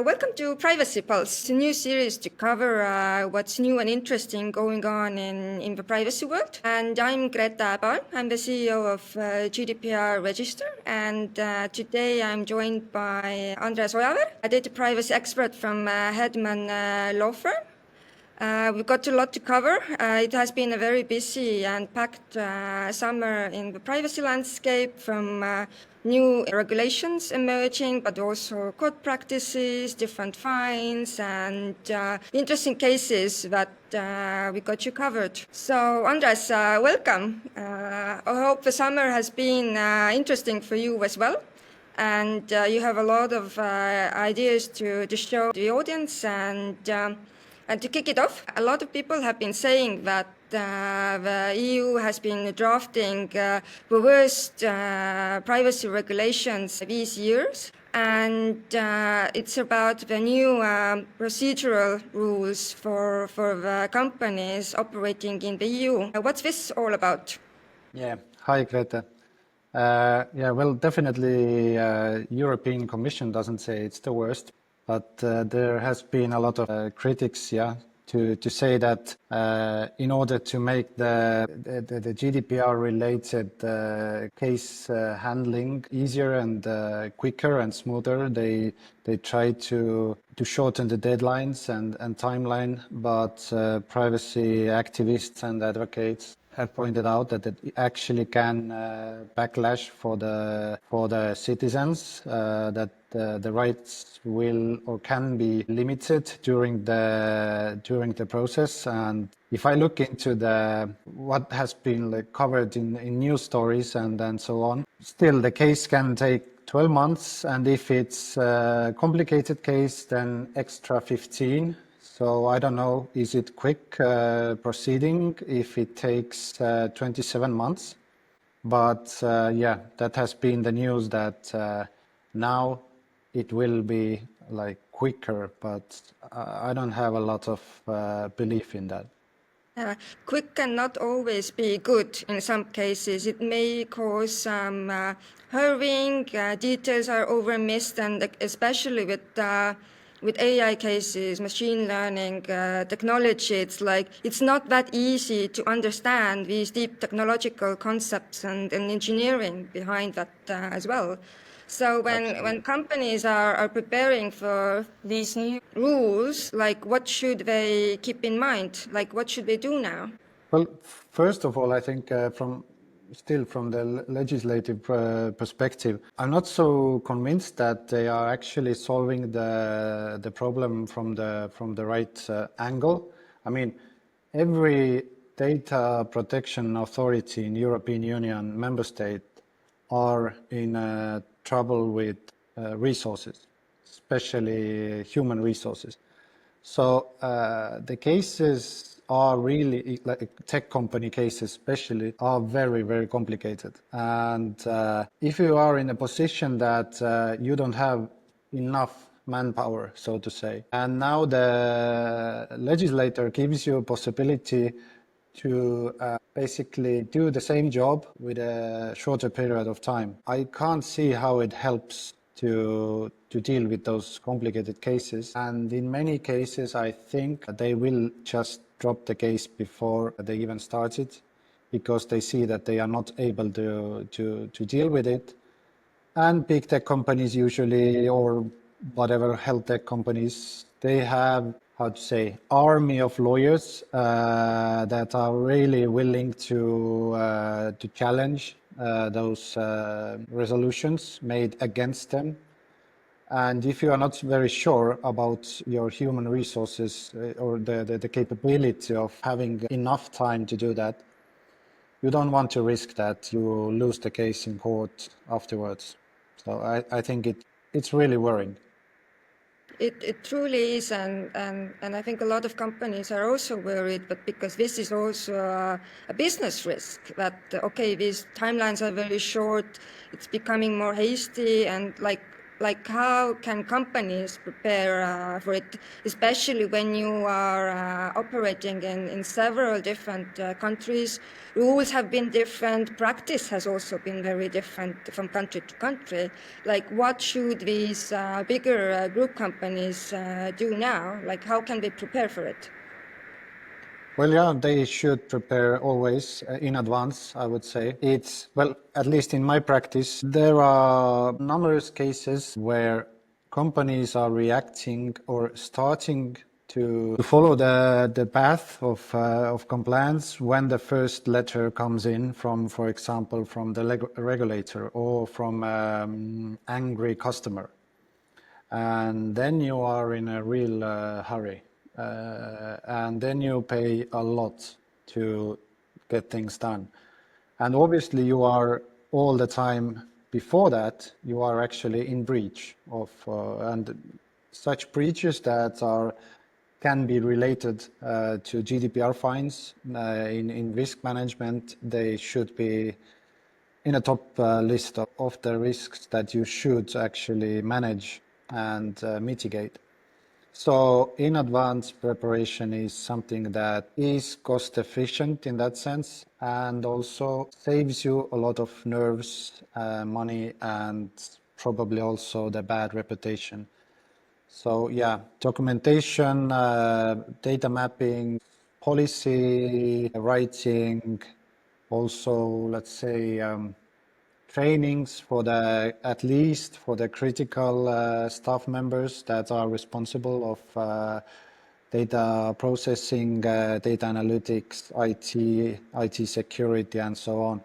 Welcome to Privacy Pulse, a new series to cover what's new and interesting going on in the privacy world. And I'm Krete Paal. I'm the CEO of GDPR Register. And today I'm joined by Andres Ojaver, a data privacy expert from Hedman Law Firm. We've got a lot to cover. It has been a very busy and packed summer in the privacy landscape, from new regulations emerging, but also court practices, different fines, and interesting cases that we got you covered. So, Andres, welcome. I hope the summer has been interesting for you as well. And you have a lot of ideas to show the audience. And to kick it off, a lot of people have been saying that the EU has been drafting the worst privacy regulations these years. And it's about the new procedural rules for the companies operating in the EU. What's this all about? Yeah, hi Krete. Well, definitely European Commission doesn't say it's the worst, but there has been a lot of critics, to say that in order to make the GDPR related case handling easier and quicker and smoother, they try to shorten the deadlines and timeline, but privacy activists and advocates have pointed out that it actually can backlash for the citizens, that the rights will or can be limited during the process. And if I look into what has been covered in news stories and so on, still the case can take 12 months, and if it's a complicated case, then extra 15. So I don't know, is it quick proceeding if it takes 27 months? But that has been the news that now it will be quicker, but I don't have a lot of belief in that. Quick cannot always be good in some cases. It may cause some hurrying, details are over-missed, and especially with AI cases, machine learning, technology, it's not that easy to understand these deep technological concepts and engineering behind that as well. So when companies are preparing for these new rules, what should they keep in mind? What should they do now? Well, first of all, I think from the legislative perspective, I'm not so convinced that they are actually solving the problem from the right angle. I mean, every data protection authority in European Union member state are in trouble with resources, especially human resources. So the cases are really, like tech company cases especially, are very, very complicated. And if you are in a position that you don't have enough manpower, so to say, and now the legislator gives you a possibility to basically do the same job with a shorter period of time, I can't see how it helps to deal with those complicated cases. And in many cases, I think they will just drop the case before they even start it, because they see that they are not able to deal with it. And big tech companies usually, or whatever health tech companies, they have, army of lawyers that are really willing to challenge those resolutions made against them. And if you are not very sure about your human resources or the capability of having enough time to do that, you don't want to risk that you lose the case in court afterwards. So I think it's really worrying. It truly is, and I think a lot of companies are also worried, but because this is also a business risk that, okay, these timelines are very short, it's becoming more hasty, and like like how can companies prepare for it, especially when you are operating in several different countries? Rules have been different, practice has also been very different from country to country. Like what should these bigger group companies do now? Like how can they prepare for it? Well, yeah, they should prepare always in advance, I would say. Well, at least in my practice, there are numerous cases where companies are reacting or starting to follow the path of compliance when the first letter comes in from, for example, from the regulator or from angry customer. And then you are in a real hurry. And then you pay a lot to get things done. And obviously you are all the time before that, you are actually in breach of, and such breaches that can be related to GDPR fines in risk management. They should be in a top list of the risks that you should actually manage and mitigate. So in advance preparation is something that is cost efficient in that sense and also saves you a lot of nerves, money, and probably also the bad reputation. So yeah, documentation, data mapping, policy writing, also let's say trainings for at least for the critical staff members that are responsible of data processing, data analytics, IT security, and so on.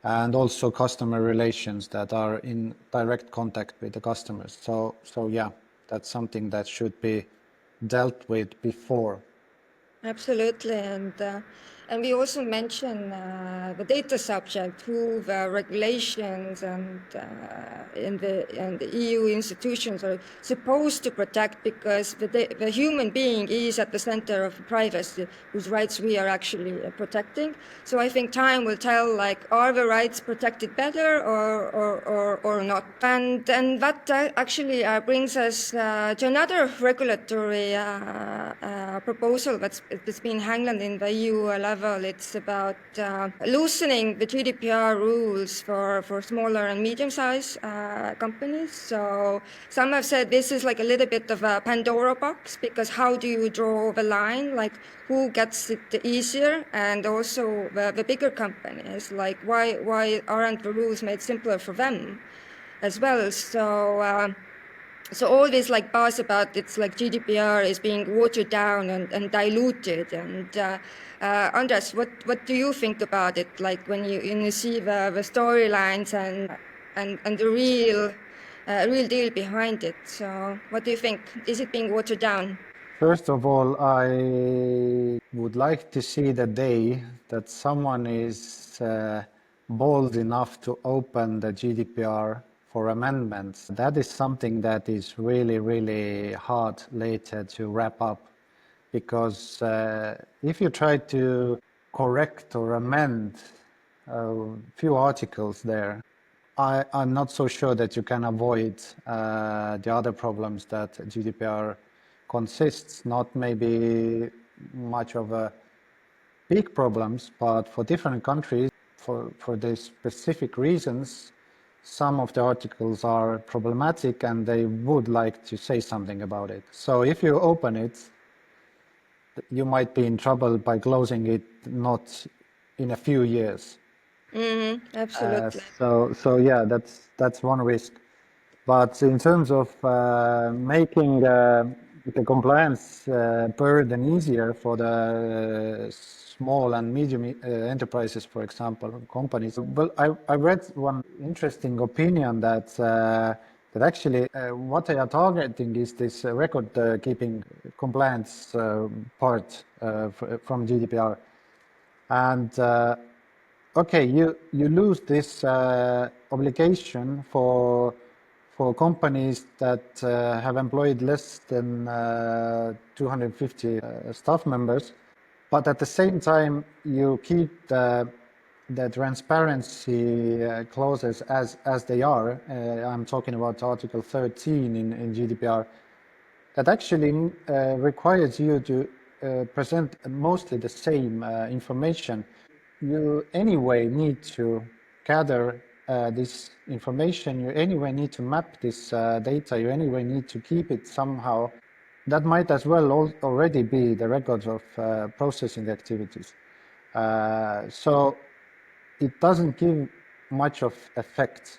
And also customer relations that are in direct contact with the customers. So yeah, that's something that should be dealt with before. Absolutely, and we also mention the data subject, who the regulations and the EU institutions are supposed to protect, because the human being is at the center of privacy, whose rights we are actually protecting. So I think time will tell, like, are the rights protected better or not? And that actually brings us to another regulatory proposal that's been handled in the EU level. It's about loosening the GDPR rules for smaller and medium-sized companies. So some have said this is like a little bit of a Pandora box, because how do you draw the line? Like who gets it easier? And also the bigger companies, like why aren't the rules made simpler for them as well? So all this like buzz about it's like GDPR is being watered down and diluted. And Andres, what do you think about it? Like when you see the storylines and the real deal behind it. So what do you think? Is it being watered down? First of all, I would like to see the day that someone is bold enough to open the GDPR for amendments. That is something that is really, really hard later to wrap up, because if you try to correct or amend a few articles there, I'm not so sure that you can avoid the other problems that GDPR consists, not maybe much of a big problems, but for different countries, for the specific reasons, some of the articles are problematic and they would like to say something about it. So if you open it, you might be in trouble by closing it not in a few years. Absolutely. So yeah, that's one risk. But in terms of making the compliance burden easier for the small and medium enterprises, for example, companies. Well, I read one interesting opinion that that actually what they are targeting is this record keeping compliance part from GDPR. And okay, you lose this obligation for companies that have employed less than 250 staff members, but at the same time you keep the the transparency clauses as they are, I'm talking about Article 13 in GDPR, that actually requires you to present mostly the same information. You anyway need to gather this information, you anyway need to map this data, you anyway need to keep it somehow. That might as well already be the records of processing activities. So it doesn't give much of effect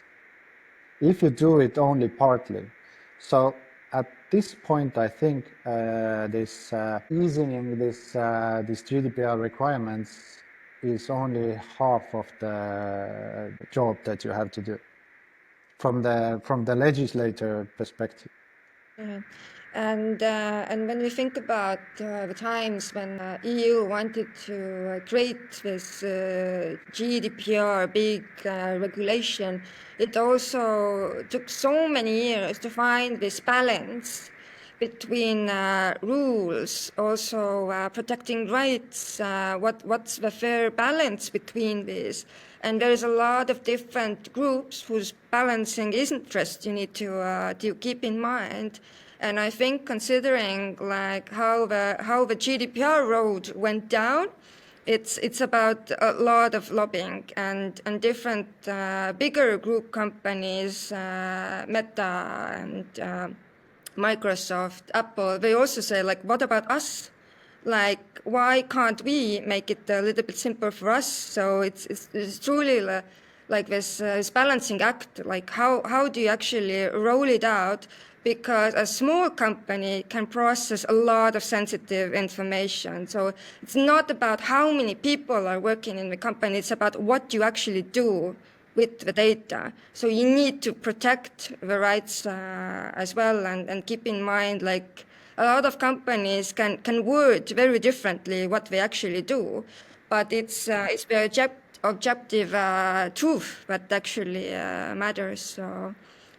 if you do it only partly. So at this point, I think this easing this GDPR requirements is only half of the job that you have to do from the legislator perspective. And when we think about the times when EU wanted to create this GDPR big regulation, it also took so many years to find this balance between rules, also protecting rights, what's the fair balance between these. And there's a lot of different groups whose balancing interest you need to keep in mind. And I think considering like how the GDPR road went down, it's about a lot of lobbying and different bigger group companies, Meta and Microsoft, Apple, they also say like, what about us? Like, why can't we make it a little bit simpler for us? So it's truly like this balancing act. Like, how do you actually roll it out? Because a small company can process a lot of sensitive information. So it's not about how many people are working in the company. It's about what you actually do with the data. So you need to protect the rights as well and keep in mind like a lot of companies can word very differently what they actually do, but it's the objective truth that actually matters.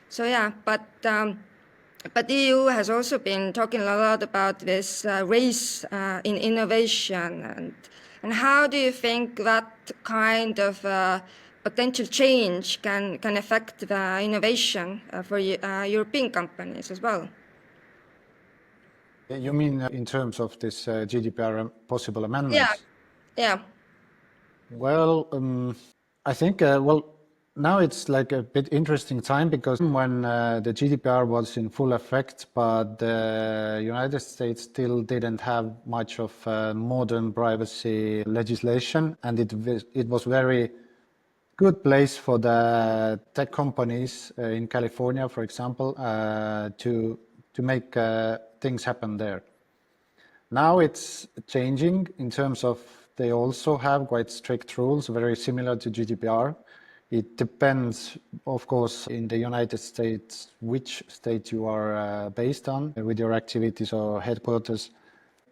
So yeah, but EU has also been talking a lot about this race in innovation and how do you think that kind of potential change can affect the innovation for European companies as well? You mean in terms of this GDPR possible amendments? Yeah. Well, I think, well, now it's like a bit interesting time because when the GDPR was in full effect, but the United States still didn't have much of modern privacy legislation, and it was very good place for the tech companies in California, for example, to make things happen there. Now it's changing in terms of they also have quite strict rules, very similar to GDPR. It depends, of course, in the United States, which state you are based on with your activities or headquarters.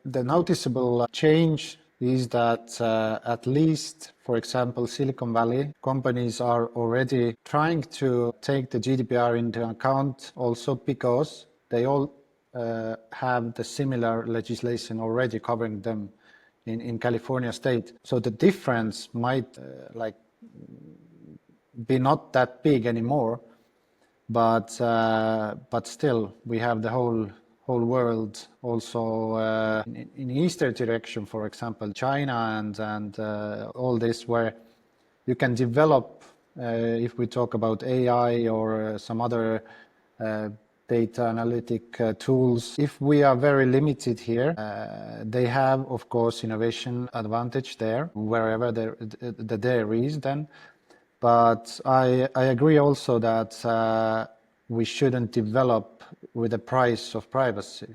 The noticeable change is that at least, for example, Silicon Valley companies are already trying to take the GDPR into account also because they all have the similar legislation already covering them in California state. So the difference might be not that big anymore, but still we have the whole world also in eastern direction, for example, China and all this, where you can develop, if we talk about AI or some other data analytic tools. If we are very limited here, they have, of course, innovation advantage there, wherever there is then. But I agree also that we shouldn't develop with the price of privacy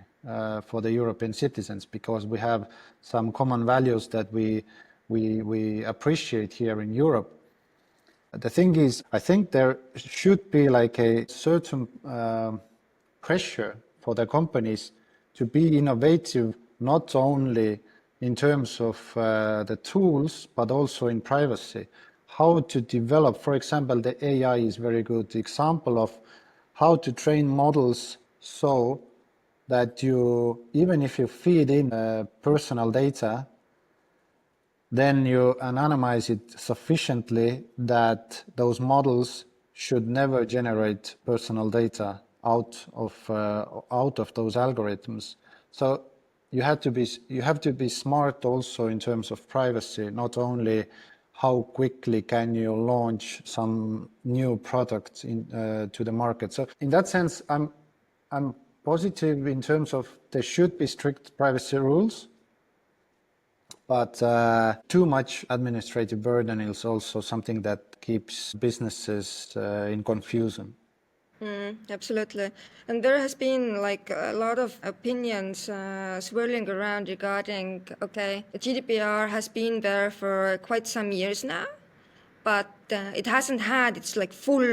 for the European citizens, because we have some common values that we appreciate here in Europe. The thing is, I think there should be like a certain pressure for the companies to be innovative, not only in terms of the tools, but also in privacy. How to develop, for example, the AI is a very good example of how to train models so that you, even if you feed in personal data, then you anonymize it sufficiently that those models should never generate personal data out of those algorithms. So you have to be smart also in terms of privacy, not only how quickly can you launch some new products to the market. So in that sense, I'm positive in terms of there should be strict privacy rules, but too much administrative burden is also something that keeps businesses in confusion. Absolutely. And there has been like a lot of opinions swirling around regarding, okay, the GDPR has been there for quite some years now, but it hasn't had its like full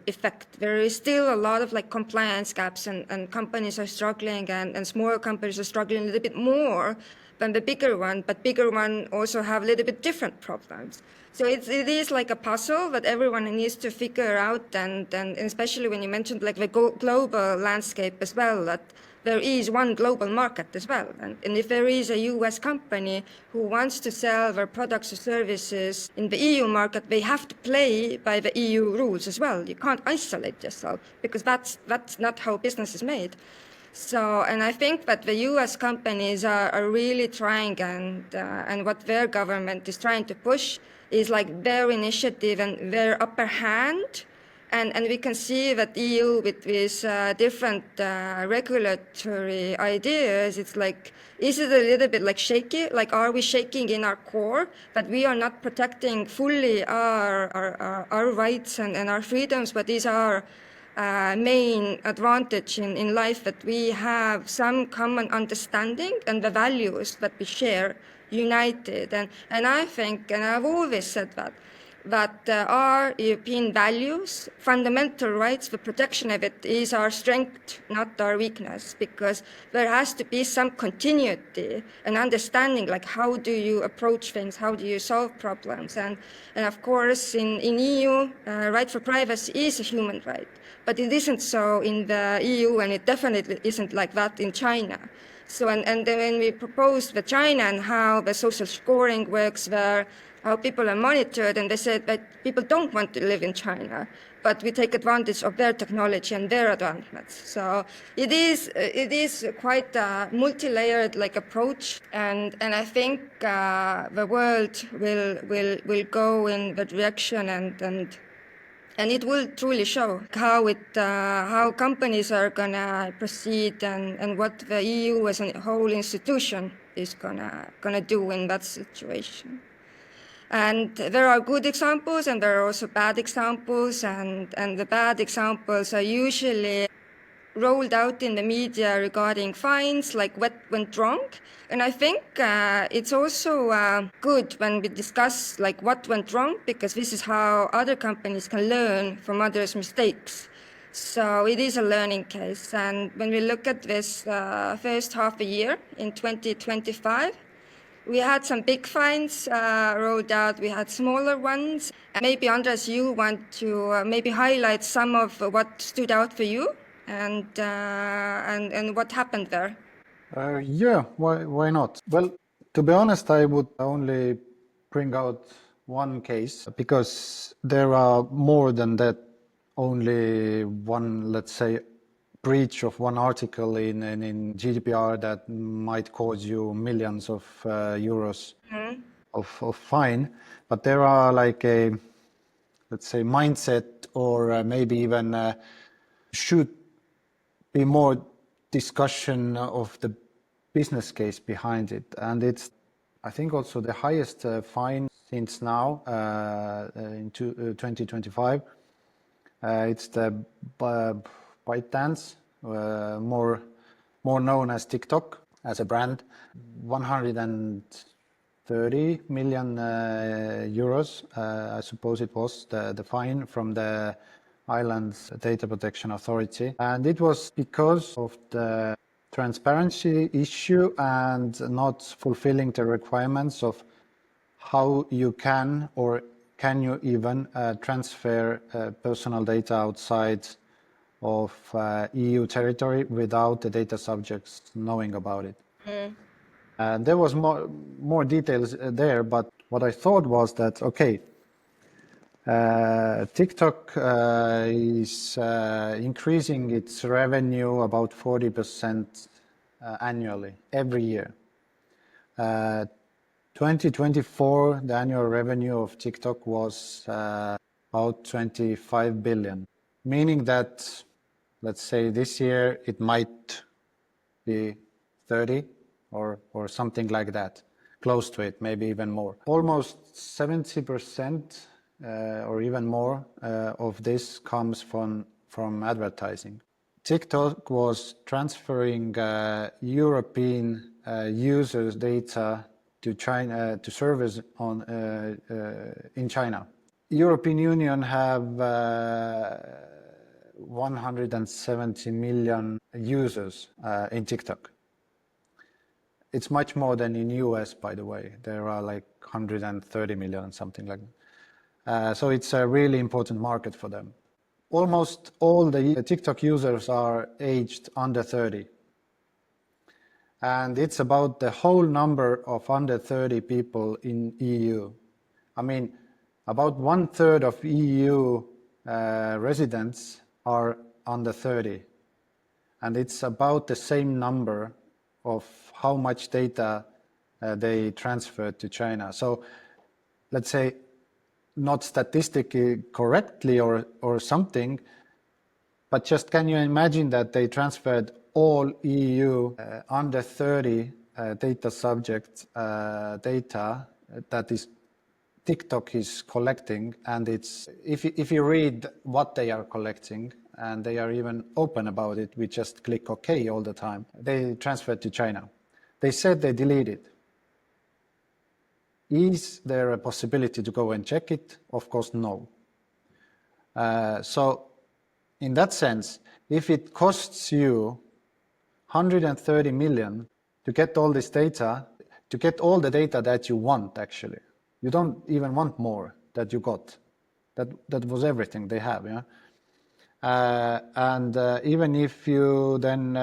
effect. There is still a lot of like compliance gaps, and companies are struggling, and smaller companies are struggling a little bit more than the bigger one, but bigger one also have a little bit different problems. So it is like a puzzle that everyone needs to figure out, and especially when you mentioned like the global landscape as well, that there is one global market as well. And if there is a US company who wants to sell their products or services in the EU market, they have to play by the EU rules as well. You can't isolate yourself, because that's not how business is made. So, and I think that the US companies are really trying, and what their government is trying to push is like their initiative and their upper hand. And we can see that EU with these different regulatory ideas, it's like, is it a little bit like shaky? Like, are we shaking in our core that we are not protecting fully our rights and our freedoms, but these are main advantage in life, that we have some common understanding and the values that we share united. And I think, and I've always said that our European values, fundamental rights, the protection of it is our strength, not our weakness, because there has to be some continuity and understanding, like how do you approach things, how do you solve problems. And of course, in EU, right for privacy is a human right, but it isn't so in the EU, and it definitely isn't like that in China. So, and then when we proposed the China and how the social scoring works there, how people are monitored, and they said that people don't want to live in China, but we take advantage of their technology and their advancements. So it is quite a multi-layered like approach, and I think the world will go in the direction, and it will truly show how companies are gonna proceed, and what the EU as a whole institution is gonna do in that situation. And there are good examples, and there are also bad examples, and the bad examples are usually rolled out in the media regarding fines, like what went wrong. And I think it's also good when we discuss like what went wrong, because this is how other companies can learn from others' mistakes. So it is a learning case. And when we look at this first half a year in 2025, we had some big fines rolled out. We had smaller ones. And maybe, Andres, you want to maybe highlight some of what stood out for you, and what happened there. Yeah, why not? Well, to be honest, I would only bring out one case, because there are more than that, only one, let's say, breach of one article in GDPR that might cause you millions of euros of fine. But there are like a, let's say, mindset, or maybe even should be more discussion of the business case behind it. And it's, I think, also the highest fine since now in 2025. It's the ByteDance, more known as TikTok as a brand, 130 million euros, I suppose it was the fine from the Ireland's Data Protection Authority. And it was because of the transparency issue and not fulfilling the requirements of how you can, or can you even transfer personal data outside of EU territory without the data subjects knowing about it. There was more details there, but what I thought was that, okay, TikTok is increasing its revenue about 40% annually, every year. 2024, the annual revenue of TikTok was about 25 billion, meaning that, let's say this year, it might be 30 or something like that, close to it, maybe even more. Almost 70% or even more of this comes from advertising. TikTok was transferring European users' data to China, to servers in China. European Union have 170 million users in TikTok. It's much more than in US, by the way. There are like 130 million, something like that. So it's a really important market for them. Almost all the TikTok users are aged under 30. And it's about the whole number of under 30 people in EU. I mean, about 1/3 of EU residents are under 30. And it's about the same number of how much data they transfer to China. So let's say, not statistically correctly or something, but just can you imagine that they transferred all EU under 30 data subject data that is TikTok is collecting, and it's if you read what they are collecting, and they are even open about it, we just click OK all the time. They transferred to China. They said they deleted. Is there a possibility to go and check it? Of course, no. So in that sense, if it costs you 130 million to get all this data, to get all the data that you want, actually, you don't even want more that you got. That was everything they have, yeah. And even if you then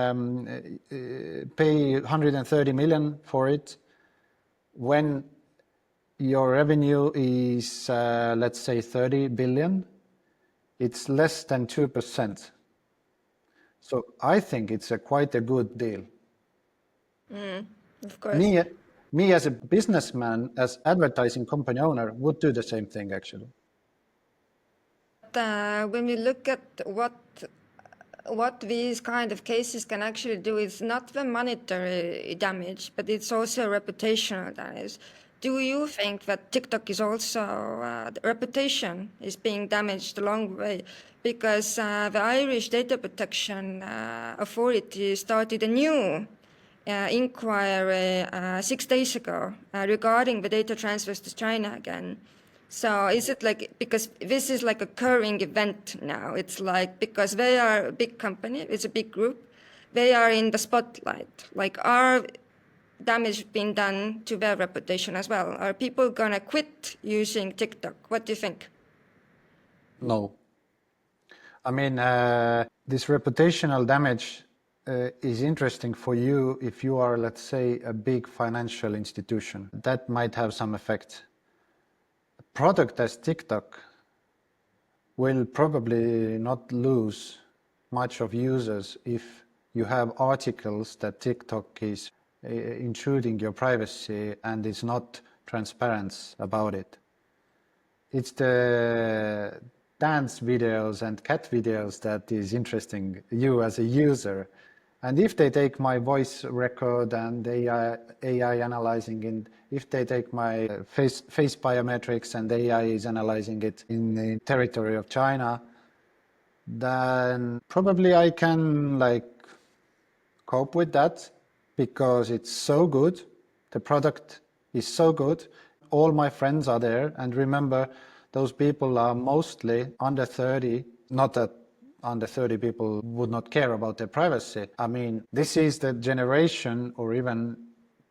pay 130 million for it, when your revenue is, let's say, 30 billion, it's less than 2%. So I think it's quite a good deal. Of course. Me as a businessman, as advertising company owner, would do the same thing, actually. When we look at what these kind of cases can actually do, it's not the monetary damage, but it's also reputational damage. Do you think that TikTok is also, the reputation is being damaged along the way? Because the Irish Data Protection Authority started a new inquiry 6 days ago regarding the data transfers to China again. So is it like, because this is like a current event now, it's like, because they are a big company, it's a big group, they are in the spotlight. Like, are damage being done to their reputation as well? Are people gonna quit using TikTok? What do you think? No. I mean, this reputational damage is interesting for you if you are, let's say, a big financial institution. That might have some effect. A product as TikTok will probably not lose much of users if you have articles that TikTok is intruding your privacy and is not transparent about it. It's the dance videos and cat videos that is interesting you as a user. And if they take my voice record and AI analyzing it, if they take my face biometrics and AI is analyzing it in the territory of China, then probably I can cope with that because it's so good. The product is so good. All my friends are there, and remember, those people are mostly under 30. Not that under 30 people would not care about their privacy. I mean, this is the generation, or even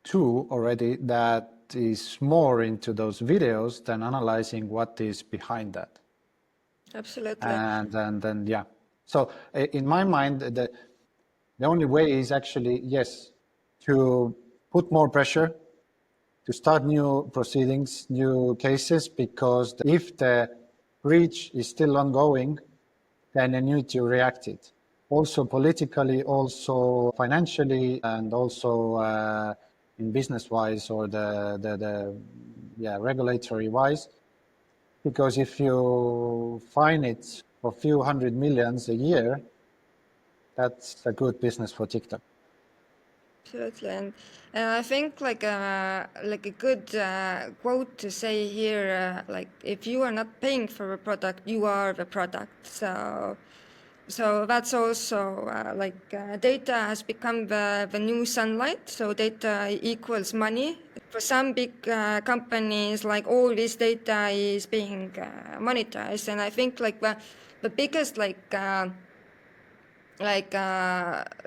two already, that is more into those videos than analyzing what is behind that. Absolutely. And then yeah. So in my mind, the only way is actually, yes, to put more pressure to start new proceedings, new cases, because if the breach is still ongoing, then you need to react it. Also politically, also financially, and also in business-wise or the regulatory-wise. Because if you fine it for a few hundred millions a year, that's a good business for TikTok. Absolutely, and I think like a good quote to say here, like if you are not paying for a product, you are the product. So that's also data has become the new sunlight. So data equals money. For some big companies, like all this data is being monetized, and I think like the biggest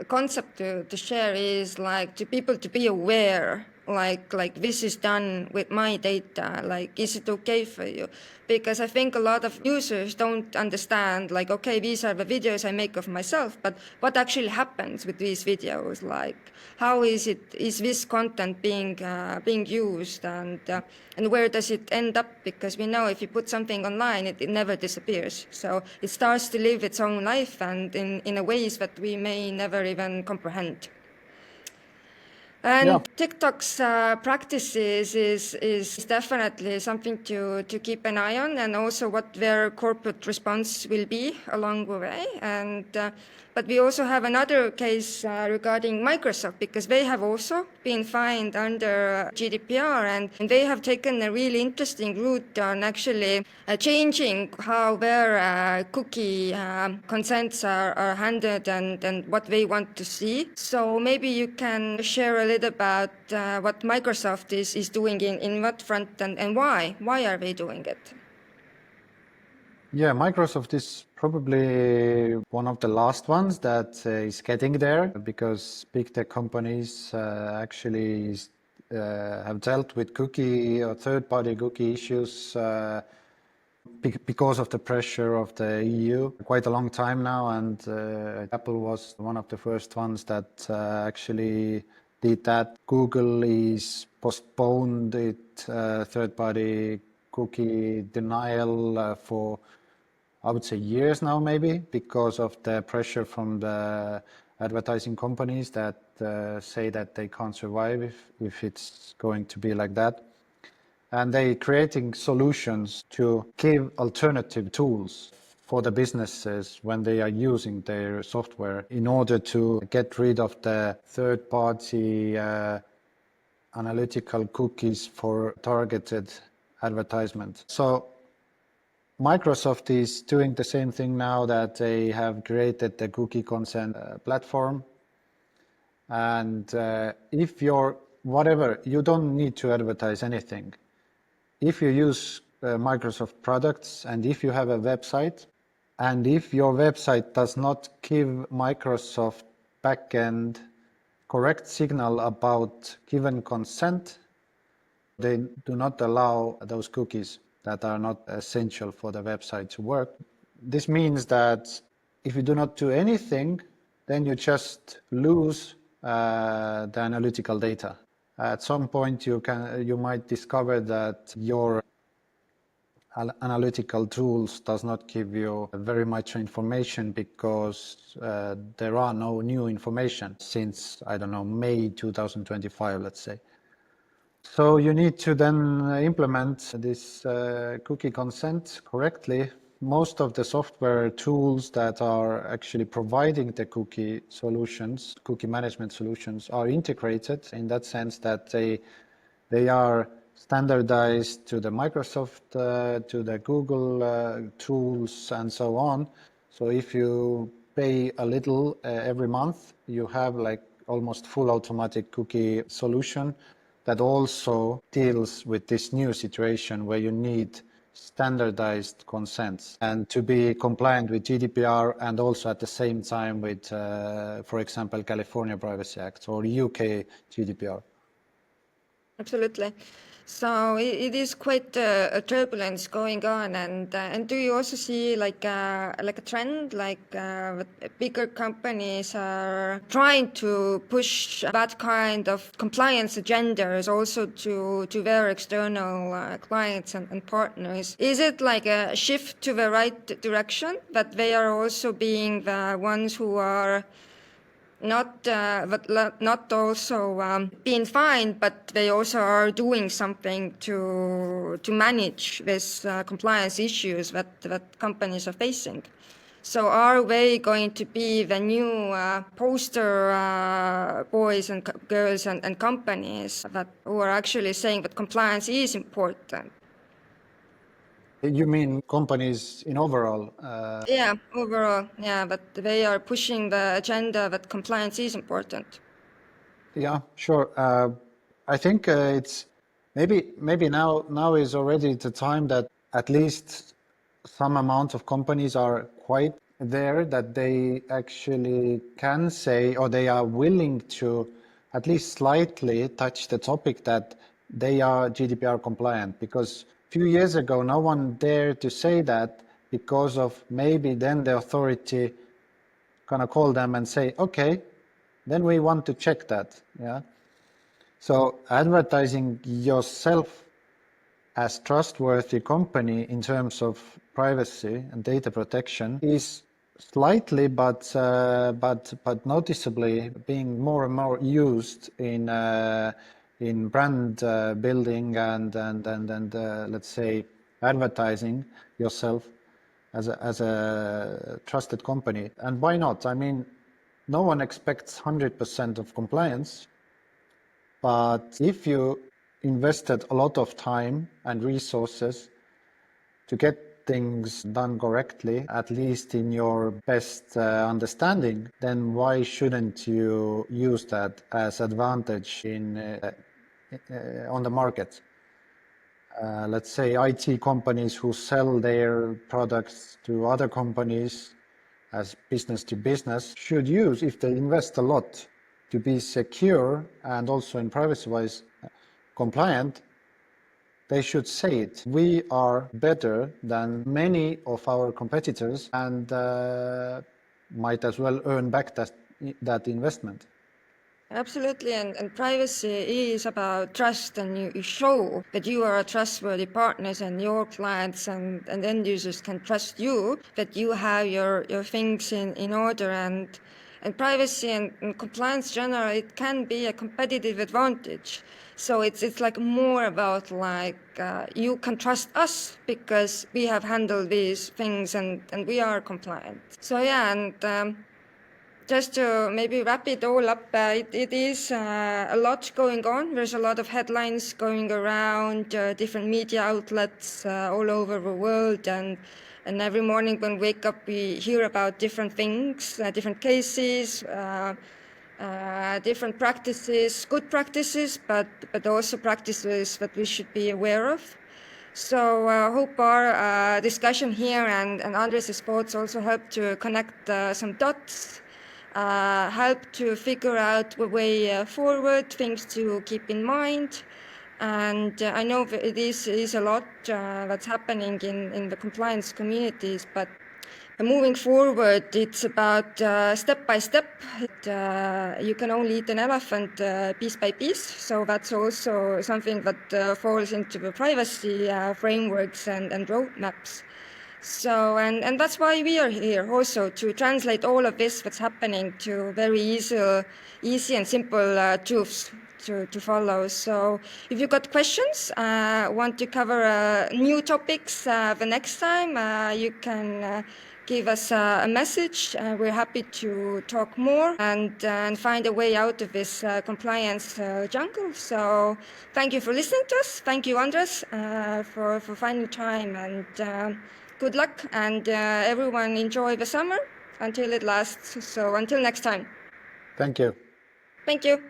concept to share is like to people to be aware like this is done with my data, like is it okay for you? Because I think a lot of users don't understand like, okay, these are the videos I make of myself, but what actually happens with these videos, like how is this content being used, and where does it end up? Because we know if you put something online, it never disappears, so it starts to live its own life, and in a ways that we may never even comprehend. And TikTok's practices is definitely something to keep an eye on, and also what their corporate response will be along the way. And but we also have another case regarding Microsoft, because they have also been fined under GDPR, and they have taken a really interesting route on actually changing how their cookie consents are handled and what they want to see. So maybe you can share a little about what Microsoft is doing in that front, and why are they doing it? Yeah, Microsoft is probably one of the last ones that is getting there, because big tech companies actually have dealt with cookie or third-party cookie issues because of the pressure of the EU quite a long time now, and Apple was one of the first ones that actually did that. Google is postponed its third-party cookie denial for, I would say, years now, maybe, because of the pressure from the advertising companies that say that they can't survive if it's going to be like that. And they creating solutions to give alternative tools for the businesses when they are using their software in order to get rid of the third-party analytical cookies for targeted advertisement. So Microsoft is doing the same thing now, that they have created the cookie consent platform. And if you're whatever, you don't need to advertise anything. If you use Microsoft products, and if you have a website, and if your website does not give Microsoft backend correct signal about given consent, they do not allow those cookies that are not essential for the website to work. This means that if you do not do anything, then you just lose the analytical data. At some point, you might discover that your analytical tools does not give you very much information, because there are no new information since, I don't know, May 2025, let's say. So you need to then implement this cookie consent correctly. Most of the software tools that are actually providing the cookie solutions, cookie management solutions, are integrated in that sense that they are standardized to the Microsoft, to the Google tools, and so on. So if you pay a little every month, you have like almost full automatic cookie solution that also deals with this new situation where you need standardized consents and to be compliant with GDPR, and also at the same time with, for example, California Privacy Act or UK GDPR. Absolutely. So it is quite a turbulence going on, and do you also see like a trend, bigger companies are trying to push that kind of compliance agendas also to their external clients and partners? Is it like a shift to the right direction, that they are also being the ones who are not also being fined, but they also are doing something to manage this compliance issues that companies are facing? So are they going to be the new poster boys and girls and companies who are actually saying that compliance is important? You mean companies in overall? Yeah, overall, yeah, but they are pushing the agenda that compliance is important. Yeah, sure. I think it's maybe now is already the time that at least some amount of companies are quite there that they actually can say, or they are willing to at least slightly touch the topic that they are GDPR compliant. Because a few years ago, no one dared to say that, because of maybe then the authority gonna call them and say, okay, then we want to check that. Yeah. So advertising yourself as trustworthy company in terms of privacy and data protection is slightly, but noticeably being more and more used in brand building and let's say advertising yourself as a trusted company. And why not? I mean, no one expects 100% of compliance, but if you invested a lot of time and resources to get things done correctly, at least in your best understanding, then why shouldn't you use that as advantage on the market? Let's say IT companies who sell their products to other companies as business to business should use, if they invest a lot to be secure and also in privacy-wise compliant, they should say it. We are better than many of our competitors and might as well earn back that investment. Absolutely, and privacy is about trust, and you show that you are a trustworthy partners and your clients and end users can trust you, that you have your things in order, and privacy and compliance generally, it can be a competitive advantage. So it's like more about like you can trust us because we have handled these things and we are compliant. So yeah, and just to maybe wrap it all up, it is a lot going on. There's a lot of headlines going around, different media outlets all over the world, and every morning when we wake up, we hear about different things, different cases, different practices, good practices, but also practices that we should be aware of. So I hope our discussion here and Andres' thoughts also help to connect some dots, help to figure out the way forward, things to keep in mind. And I know that it is a lot that's happening in the compliance communities, but moving forward, it's about step by step. You can only eat an elephant piece by piece. So that's also something that falls into the privacy frameworks and roadmaps. So, and that's why we are here also, to translate all of this that's happening to very easy and simple truths to follow. So if you've got questions, want to cover new topics the next time, you can give us a message. We're happy to talk more and find a way out of this compliance jungle. So thank you for listening to us. Thank you, Andres, for finding time, and good luck, and everyone enjoy the summer until it lasts. So until next time. Thank you. Thank you.